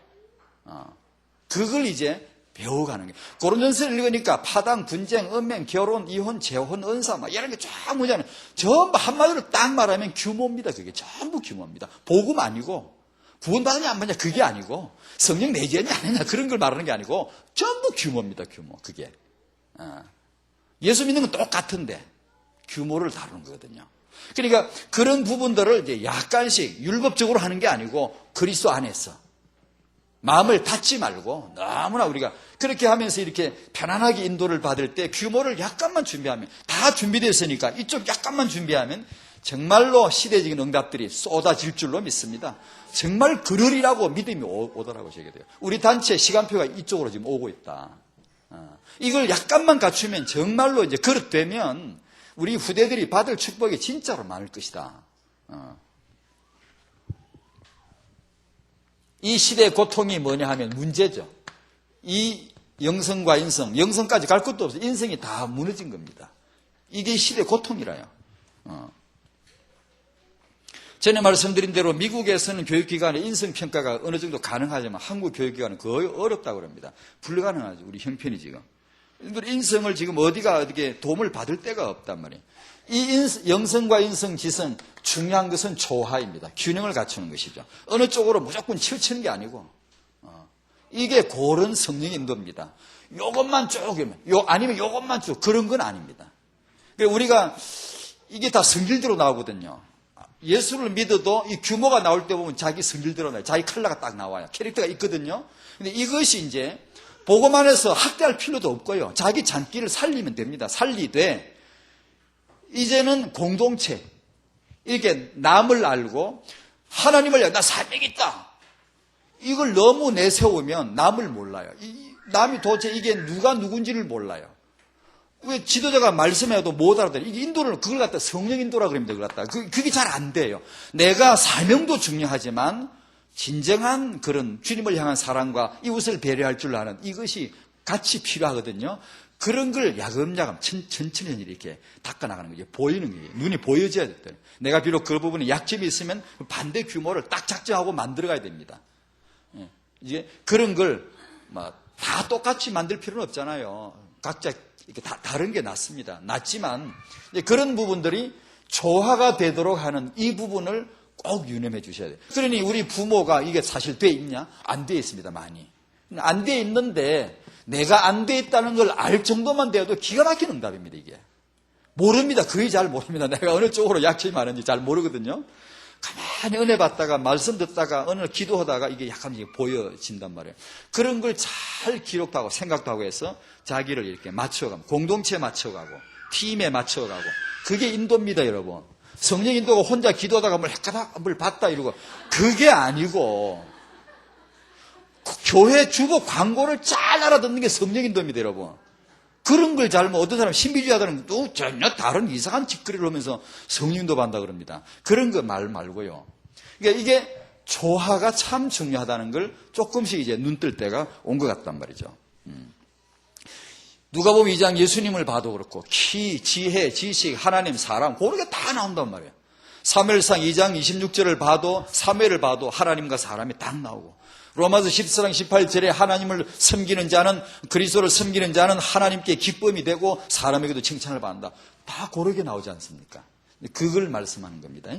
그걸 이제 배워가는 게. 고린도전서를 읽으니까 파당, 분쟁, 은맹, 결혼, 이혼, 재혼, 은사, 막 이런 게 쫙 뭐잖아요. 전부 한마디로 딱 말하면 규모입니다. 그게 전부 규모입니다. 복음 아니고, 구원받느냐 안 받느냐 그게 아니고, 성령 내재냐 아니냐 그런 걸 말하는 게 아니고, 전부 규모입니다. 규모. 그게. 예수 믿는 건 똑같은데, 규모를 다루는 거거든요. 그러니까 그런 부분들을 이제 약간씩 율법적으로 하는 게 아니고, 그리스도 안에서. 마음을 닫지 말고 너무나 우리가 그렇게 하면서 이렇게 편안하게 인도를 받을 때 규모를 약간만 준비하면 다 준비되어 있으니까 이쪽 약간만 준비하면 정말로 시대적인 응답들이 쏟아질 줄로 믿습니다. 정말 그러리라고 믿음이 오더라고 저게 돼요. 우리 단체 시간표가 이쪽으로 지금 오고 있다. 이걸 약간만 갖추면 정말로 이제 그릇되면 우리 후대들이 받을 축복이 진짜로 많을 것이다. 이 시대의 고통이 뭐냐 하면 문제죠. 이 영성과 인성, 영성까지 갈 것도 없어요. 인성이 다 무너진 겁니다. 이게 시대의 고통이라요. 전에 말씀드린 대로 미국에서는 교육기관의 인성평가가 어느 정도 가능하지만 한국 교육기관은 거의 어렵다고 합니다. 불가능하죠. 우리 형편이 지금. 인성을 지금 어디가 어떻게 도움을 받을 데가 없단 말이에요. 이 영성과 인성, 지성 중요한 것은 조화입니다. 균형을 갖추는 것이죠. 어느 쪽으로 무조건 치우치는 게 아니고 이게 고른 성령 인도입니다. 요것만 쭉 아니면 요것만 쭉 그런 건 아닙니다. 우리가 이게 다 성질대로 나오거든요. 예수를 믿어도 이 규모가 나올 때 보면 자기 성질대로 나와요. 자기 컬러가 딱 나와요. 캐릭터가 있거든요. 근데 이것이 이제 복음 안에서 학대할 필요도 없고요. 자기 잔기를 살리면 됩니다. 살리되 이제는 공동체 이렇게 남을 알고 하나님을 나 사명이 있다. 이걸 너무 내세우면 남을 몰라요. 남이 도대체 이게 누가 누군지를 몰라요. 왜 지도자가 말씀해도 못 알아들어. 이게 인도를, 그걸 갖다 성령 인도라 그럽니다. 그걸 갖다. 그게 잘 안 돼요. 내가 사명도 중요하지만, 진정한 그런 주님을 향한 사랑과 이웃을 배려할 줄 아는 이것이 같이 필요하거든요. 그런 걸 야금야금 천천히 이렇게 닦아나가는 거죠. 보이는 거예요. 눈이 보여져야 됐다. 내가 비록 그 부분에 약점이 있으면 반대 규모를 딱 작정하고 만들어가야 됩니다. 이제 그런 걸 다 똑같이 만들 필요는 없잖아요. 각자 이렇게 다른 게 낫습니다. 낫지만 그런 부분들이 조화가 되도록 하는 이 부분을 꼭 유념해 주셔야 돼요. 그러니 우리 부모가 이게 사실 돼 있냐? 안 돼 있습니다. 많이. 안 돼 있는데 내가 안 돼 있다는 걸 알 정도만 되어도 기가 막힌 응답입니다. 이게. 모릅니다. 거의 잘 모릅니다. 내가 어느 쪽으로 약점이 많은지 잘 모르거든요. 가만히 은혜 받다가 말씀 듣다가 어느 기도하다가 이게 약간 보여진단 말이에요. 그런 걸 잘 기록도 하고 생각도 하고 해서 자기를 이렇게 맞춰가고 공동체에 맞춰가고 팀에 맞춰가고 그게 인도입니다. 여러분. 성령 인도가 혼자 기도하다가 뭘 봤다 이러고 그게 아니고 교회 주보 광고를 잘 알아듣는 게 성령 인도입니다. 여러분. 그런 걸 잘못 어떤 사람 신비주의자들은 또 전혀 다른 이상한 짓거리를 하면서 성령 인도 받는다 그럽니다. 그런 거 말고요. 그러니까 이게 조화가 참 중요하다는 걸 조금씩 이제 눈 뜰 때가 온 것 같단 말이죠. 누가복음 2장 예수님을 봐도 그렇고 키, 지혜, 지식, 하나님, 사람 그런 게 다 나온단 말이에요. 사무엘상 2장 26절을 봐도 사무엘을 봐도 하나님과 사람이 딱 나오고 로마서 14장 18절에 하나님을 섬기는 자는 그리스도를 섬기는 자는 하나님께 기쁨이 되고 사람에게도 칭찬을 받는다. 다 고르게 나오지 않습니까? 그걸 말씀하는 겁니다.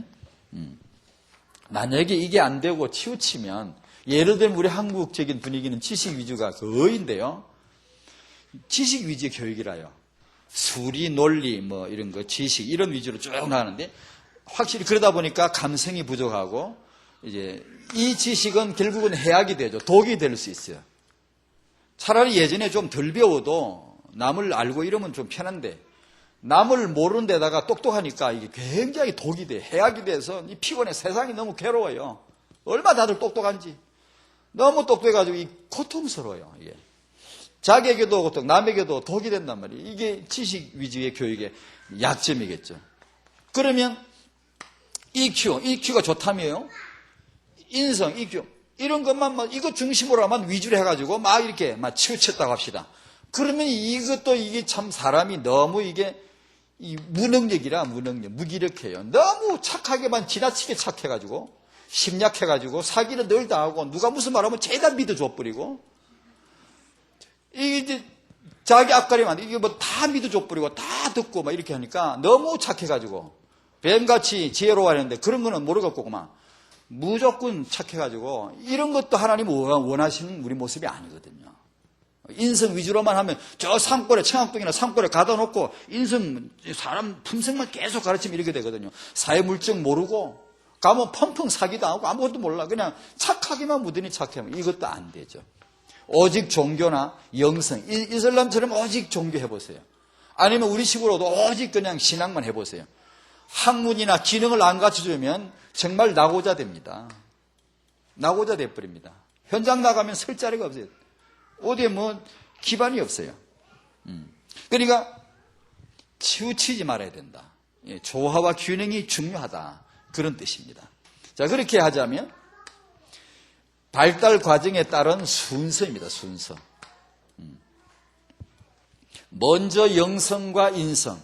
만약에 이게 안 되고 치우치면 예를 들면 우리 한국적인 분위기는 지식 위주가 거의인데요. 지식 위주의 교육이라요. 수리, 논리, 이런 거, 지식, 이런 위주로 쭉 나가는데, 확실히 그러다 보니까 감성이 부족하고, 이제, 이 지식은 결국은 해악이 되죠. 독이 될 수 있어요. 차라리 예전에 좀 덜 배워도 남을 알고 이러면 좀 편한데, 남을 모르는 데다가 똑똑하니까 이게 굉장히 독이 돼. 해악이 돼서 이 피곤해. 세상이 너무 괴로워요. 얼마나 다들 똑똑한지. 너무 똑똑해가지고 고통스러워요, 이게. 자기에게도 고통, 남에게도 독이 된단 말이에요. 이게 지식 위주의 교육의 약점이겠죠. 그러면 EQ가 좋다며요. 인성, EQ. 이런 것만, 이거 중심으로만 위주로 해가지고 막 이렇게 막 치우쳤다고 합시다. 그러면 이게 참 사람이 너무 이게 무기력해요. 너무 착하게만 지나치게 착해가지고, 심약해가지고, 사기를 늘 당하고, 누가 무슨 말하면 죄다 믿어줘버리고, 이게 자기 앞가림만, 이게 다 믿어줘버리고, 다 듣고 막 이렇게 하니까 너무 착해가지고, 뱀같이 지혜로워하는데 그런 거는 모르겠고, 그만. 무조건 착해가지고, 이런 것도 하나님 원하시는 우리 모습이 아니거든요. 인성 위주로만 하면 저 산골에 청학동이나 산골에 가다 놓고 사람 품성만 계속 가르치면 이렇게 되거든요. 사회물정 모르고 가면 펑펑 사기도 하고 아무것도 몰라. 그냥 착하기만 무던히 착하면 이것도 안 되죠. 오직 종교나 영성, 이슬람처럼 오직 종교 해보세요. 아니면 우리 식으로도 오직 그냥 신앙만 해보세요. 학문이나 기능을 안 갖춰주면 정말 낙오자 됩니다. 낙오자 돼버립니다. 현장 나가면 설 자리가 없어요. 어디에 기반이 없어요. 그러니까 치우치지 말아야 된다. 조화와 균형이 중요하다. 그런 뜻입니다. 자, 그렇게 하자면 발달 과정에 따른 순서입니다. 순서. 먼저 영성과 인성.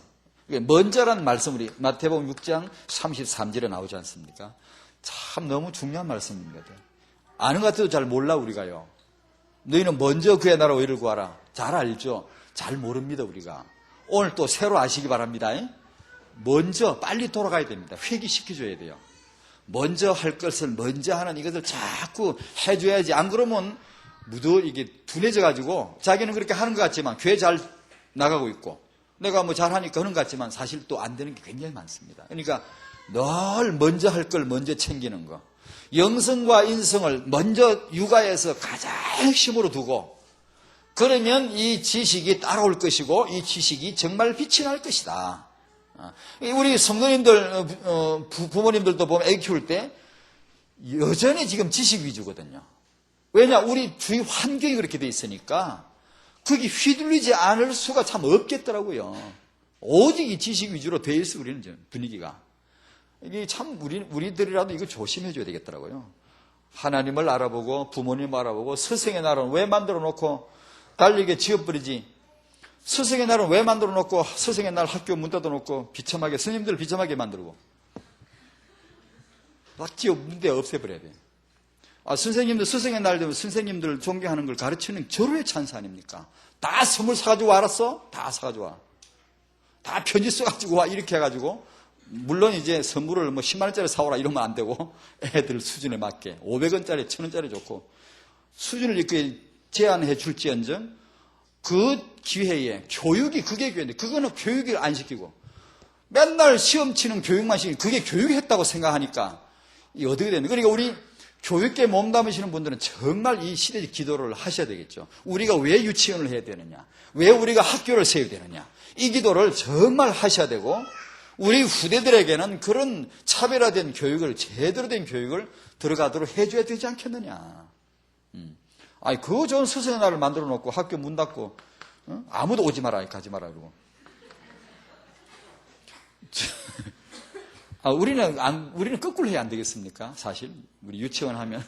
먼저라는 말씀 우리 마태복음 6장 33절에 나오지 않습니까? 참 너무 중요한 말씀입니다. 아는 것 같아도 잘 몰라 우리가요. 너희는 먼저 그의 나라 의를 구하라. 잘 알죠? 잘 모릅니다, 우리가. 오늘 또 새로 아시기 바랍니다. 먼저 빨리 돌아가야 됩니다. 회귀시켜줘야 돼요. 먼저 할 것을 먼저 하는 이것을 자꾸 해줘야지. 안 그러면 이게 둔해져가지고 자기는 그렇게 하는 것 같지만 교회 잘 나가고 있고 내가 잘하니까 하는 것 같지만 사실 또 안 되는 게 굉장히 많습니다. 그러니까 늘 먼저 할 걸 먼저 챙기는 거. 영성과 인성을 먼저 육아에서 가장 핵심으로 두고 그러면 이 지식이 따라올 것이고 이 지식이 정말 빛이 날 것이다. 우리 성도님들, 부모님들도 보면 애 키울 때 여전히 지금 지식 위주거든요. 왜냐? 우리 주위 환경이 그렇게 돼 있으니까 거기 휘둘리지 않을 수가 참 없겠더라고요. 오직 이 지식 위주로 돼 있어, 우리는 분위기가. 이게 참 우리들이라도 이거 조심해줘야 되겠더라고요. 하나님을 알아보고 부모님을 알아보고 스승의 날은 왜 만들어 놓고 달리게 지어버리지. 스승의 날은 왜 만들어 놓고 스승의 날 학교 문 닫아 놓고 비참하게 스님들 비참하게 만들고 락지어 문제 없애버려야 돼. 선생님들 스승의 날 되면 선생님들 존경하는 걸 가르치는 절호의 찬스 아닙니까? 다 선물 사가지고 알았어? 다 사가지고 와. 다 편지 써가지고 와. 이렇게 해가지고 물론 이제 선물을 뭐 10만 원짜리 사오라 이러면 안 되고 애들 수준에 맞게 500원짜리 1000원짜리 좋고 수준을 이렇게 제한해 줄지언정 그 기회에 교육이 그게 교육인데 그거는 교육을 안 시키고 맨날 시험 치는 교육만 시키고 그게 교육했다고 생각하니까 이 어떻게 되는 그러니까 우리 교육계 몸담으시는 분들은 정말 이 시대적 기도를 하셔야 되겠죠. 우리가 왜 유치원을 해야 되느냐, 왜 우리가 학교를 세워야 되느냐, 이 기도를 정말 하셔야 되고 우리 후대들에게는 그런 차별화된 교육을 제대로 된 교육을 들어가도록 해줘야 되지 않겠느냐. 아니 그 좋은 스승의 날을 만들어 놓고 학교 문 닫고 아무도 오지 마라 가지 마라 그러고 우리는 거꾸로 해야 안 되겠습니까? 사실 우리 유치원 하면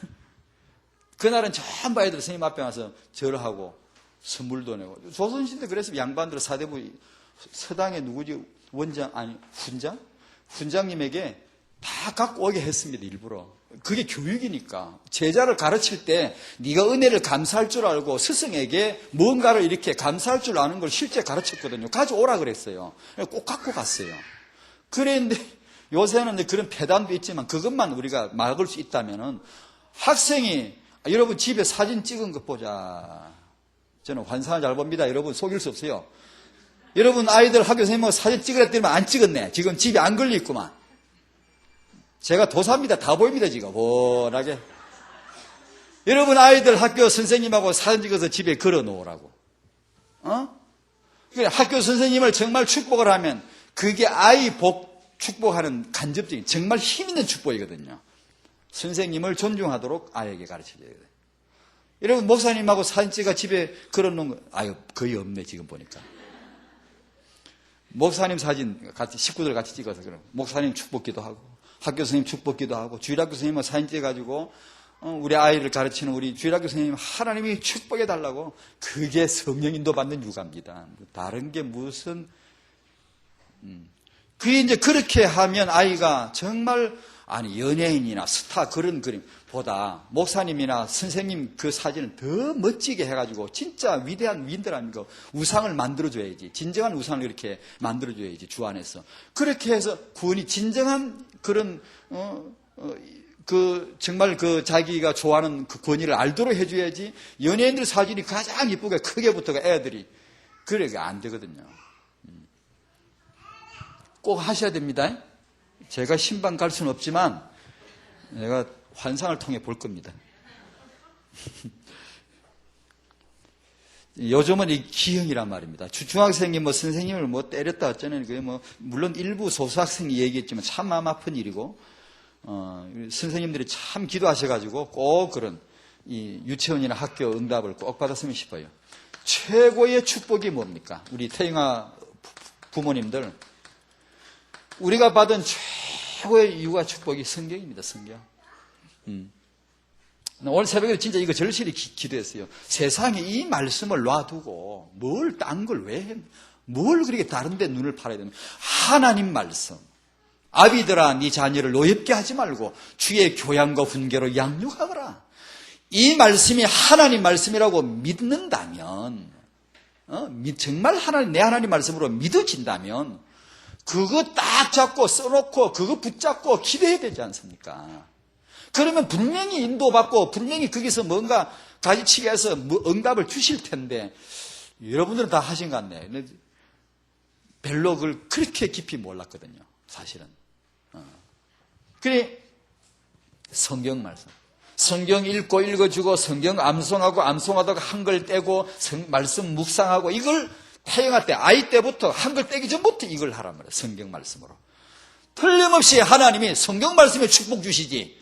그날은 전부 애들 선생님 앞에 와서 절하고 선물도 내고 조선시대 그래서 양반들 사대부 서당에 누구지 원장 아니 훈장님에게 다 갖고 오게 했습니다. 일부러 그게 교육이니까 제자를 가르칠 때 네가 은혜를 감사할 줄 알고 스승에게 뭔가를 이렇게 감사할 줄 아는 걸 실제 가르쳤거든요. 가져오라 그랬어요. 꼭 갖고 갔어요. 그랬는데 요새는 그런 폐단도 있지만 그것만 우리가 막을 수 있다면은 학생이 여러분 집에 사진 찍은 것 보자. 저는 환상을 잘 봅니다. 여러분 속일 수 없어요. 여러분 아이들 학교 선생님하고 사진 찍으랬더니 안 찍었네. 지금 집에 안 걸려 있구만. 제가 도사입니다. 다 보입니다. 지금 뻔하게. 여러분 아이들 학교 선생님하고 사진 찍어서 집에 걸어 놓으라고. 학교 선생님을 정말 축복을 하면 그게 아이 축복하는 간접적인 정말 힘있는 축복이거든요. 선생님을 존중하도록 아이에게 가르쳐줘야 돼요. 여러분 목사님하고 사진 찍어 집에 걸어놓은 거 거의 없네 지금 보니까. 목사님 사진 같이 식구들 같이 찍어서 그럼 목사님 축복기도 하고 학교 선생님 축복기도 하고 주일학교 선생님하고 사진 찍어가지고 우리 아이를 가르치는 우리 주일학교 선생님 하나님이 축복해 달라고 그게 성령 인도 받는 육아입니다. 다른 게 무슨 그게 이제 그렇게 하면 아이가 정말 연예인이나 스타 그런 그림보다 목사님이나 선생님 그 사진을 더 멋지게 해가지고 진짜 위대한 위인들 아닙니까? 우상을 만들어줘야지. 진정한 우상을 이렇게 만들어줘야지 주 안에서. 그렇게 해서 구원이 진정한 그런 정말 자기가 좋아하는 그 권위를 알도록 해줘야지. 연예인들 사진이 가장 이쁘게 크게 붙어가 애들이 그러게 안 되거든요. 꼭 하셔야 됩니다. 제가 신방 갈 수는 없지만 내가 환상을 통해 볼 겁니다. 요즘은 이 기형이란 말입니다. 중학생이 선생님을 때렸다 어쩌는 그게 물론 일부 소수학생이 얘기했지만 참 마음 아픈 일이고 선생님들이 참 기도하셔가지고 꼭 그런 이 유치원이나 학교 응답을 꼭 받았으면 싶어요. 최고의 축복이 뭡니까? 우리 태영아 부모님들 우리가 받은 최고의 육아 축복이 성경입니다. 성경. 오늘 새벽에 진짜 이거 절실히 기도했어요. 세상에 이 말씀을 놔두고 뭘 딴 걸 왜 해? 뭘 그렇게 다른 데 눈을 팔아야 되는 하나님 말씀. 아비들아 네 자녀를 노엽게 하지 말고 주의 교양과 훈계로 양육하거라. 이 말씀이 하나님 말씀이라고 믿는다면 정말 내 하나님 말씀으로 믿어진다면 그거 딱 잡고 써놓고 그거 붙잡고 기도해야 되지 않습니까? 그러면 분명히 인도받고 분명히 거기서 뭔가 가지치기 해서 응답을 주실 텐데 여러분들은 다 하신 것 같네. 별로 그걸 그렇게 깊이 몰랐거든요. 사실은. 그래 성경 말씀. 성경 읽어주고 성경 암송하다가 한글 떼고 말씀 묵상하고 이걸 태영아 때 아이 때부터 한글 떼기 전부터 이걸 하란 말이에요. 성경 말씀으로. 틀림없이 하나님이 성경 말씀에 축복 주시지.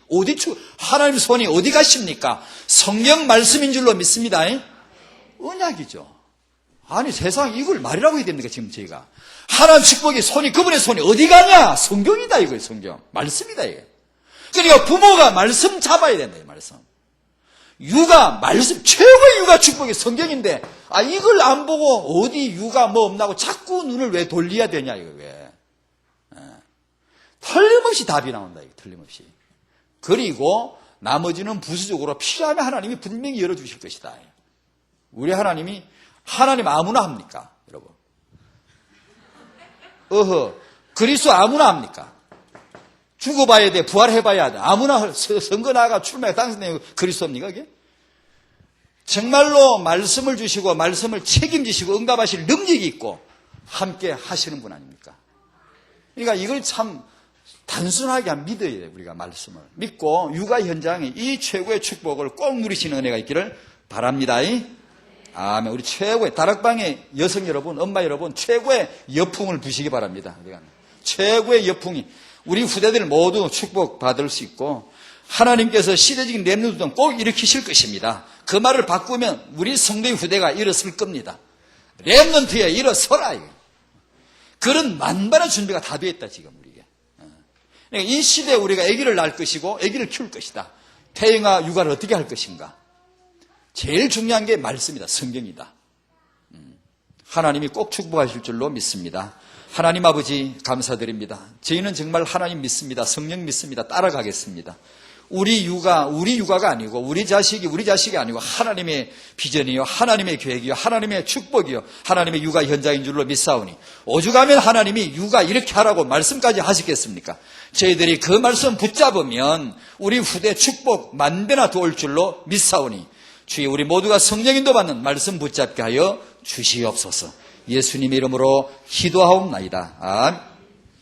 하나님 손이 어디 가십니까? 성경 말씀인 줄로 믿습니다. 언약이죠. 아니 세상 이걸 말이라고 해야 됩니까 지금 저희가. 하나님 축복이 손이 그분의 손이 어디 가냐? 성경이다 이거예요. 성경. 말씀이다 이게. 그러니까 부모가 말씀 잡아야 된다 이 말씀. 육아 말씀 최고의 육아 축복이 성경인데 이걸 안 보고 어디 육아 뭐 없나고 자꾸 눈을 왜 돌려야 되냐 이거 왜. 틀림없이 답이 나온다 이거 틀림없이. 그리고 나머지는 부수적으로 필요하면 하나님이 분명히 열어주실 것이다. 우리 하나님 아무나 합니까 여러분? 그리스도 아무나 합니까? 죽어봐야 돼, 부활해봐야 돼. 아무나 선거 나가 출마해 당선되는 그리스도입니까, 이게? 정말로 말씀을 주시고, 말씀을 책임지시고, 응답하실 능력이 있고, 함께 하시는 분 아닙니까? 그러니까 이걸 참 단순하게 믿어야 돼, 우리가 말씀을. 믿고, 육아 현장에 이 최고의 축복을 꼭 누리시는 은혜가 있기를 바랍니다. 아멘. 우리 최고의, 다락방의 여성 여러분, 엄마 여러분, 최고의 여풍을 부시기 바랍니다. 최고의 여풍이. 우리 후대들 모두 축복받을 수 있고 하나님께서 시대적인 렘넌트는 꼭 일으키실 것입니다. 그 말을 바꾸면 우리 성도의 후대가 일어설 겁니다. 렘넌트에 일어서라. 그런 만반의 준비가 다 되어 있다 지금 우리에게. 그러니까 이 시대에 우리가 아기를 낳을 것이고 아기를 키울 것이다. 태영아 육아를 어떻게 할 것인가. 제일 중요한 게 말씀이다. 성경이다. 하나님이 꼭 축복하실 줄로 믿습니다. 하나님 아버지 감사드립니다. 저희는 정말 하나님 믿습니다. 성령 믿습니다. 따라가겠습니다. 우리 육아가 아니고 우리 자식이 아니고 하나님의 비전이요 하나님의 계획이요 하나님의 축복이요 하나님의 육아 현장인 줄로 믿사오니 오죽하면 하나님이 육아 이렇게 하라고 말씀까지 하시겠습니까? 저희들이 그 말씀 붙잡으면 우리 후대 축복 만배나 도울 줄로 믿사오니 주여 우리 모두가 성령 인도받는 말씀 붙잡게 하여 주시옵소서. 예수님의 이름으로 기도하옵나이다. 아멘.